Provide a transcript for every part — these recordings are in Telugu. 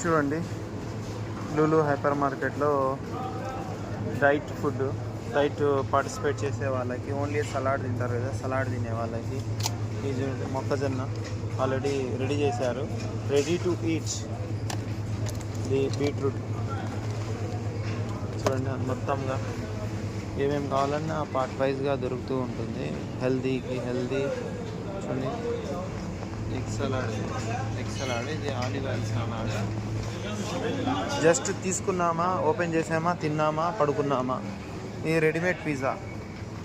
చూడండి, లూలు హైపర్ మార్కెట్లో డైట్ పార్టిసిపేట్ చేసే వాళ్ళకి, ఓన్లీ సలాడ్ తింటారు కదా, సలాడ్ తినే వాళ్ళకి ఈ మొక్కజొన్న ఆల్రెడీ రెడీ చేశారు. Ready to eat the beetroot. చూడండి, మొత్తంగా ఏమేమి కావాలన్నా పార్ట్ వైజ్గా దొరుకుతూ ఉంటుంది. హెల్దీకి హెల్దీ. చూడండి, ఎగ్ సలాడ్ ఇది ఆలివ్ ఆయిల్ సలాడ్. జస్ట్ తీసుకున్నామా, ఓపెన్ చేసామా, తిన్నామా, పడుకున్నామా. ఇది రెడీమేడ్ పిజ్జా.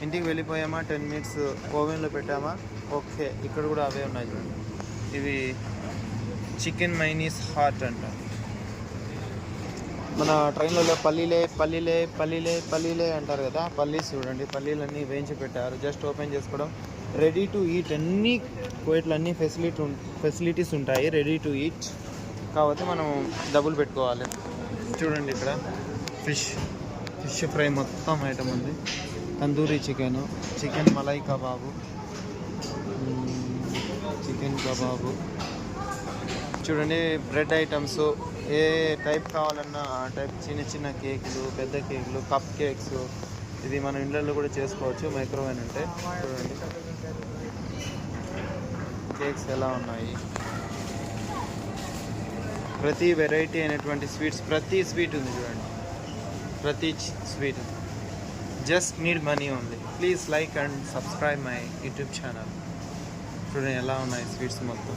ఇంటికి వెళ్ళిపోయామా, 10 మినిట్స్ ఓవెన్లో పెట్టామా, ఓకే. ఇక్కడ కూడా అవే ఉన్నాయి చూడండి. ఇవి చికెన్ మైనీస్ హాట్ అంట. మన ట్రైన్లలో పల్లీలే అంటారు కదా, పల్లీస్ చూడండి, పల్లీలన్నీ వేయించి పెట్టారు. జస్ట్ ఓపెన్ చేసుకోవడం. Ready to eat. అన్ని కోయిట్లు అన్ని ఫెసిలిటీస్ ఉంటాయి. Ready to eat. కాకపోతే మనం డబ్బులు పెట్టుకోవాలి. చూడండి, ఇక్కడ ఫిష్ ఫ్రై మొత్తం ఐటమ్ ఉంది. Tandoori chicken malai kebab, chicken kebab. చూడండి, బ్రెడ్ ఐటమ్స్ ఏ టైప్ కావాలన్నా ఆ టైప్. చిన్న కేకులు, పెద్ద కేకులు, కప్ కేక్స్. ఇది మన ఇండ్లలో కూడా చేసుకోవచ్చు మైక్రోవేవ్ అంటే. చూడండి కేక్స్ ఎలా ఉన్నాయి. ప్రతి వెరైటీ అయినటువంటి స్వీట్స్, ప్రతి స్వీట్ ఉంది చూడండి, ప్రతి sweet. Just need money only. Please like and subscribe my YouTube channel. చూడండి ఎలా ఉన్నాయి స్వీట్స్ మొత్తం.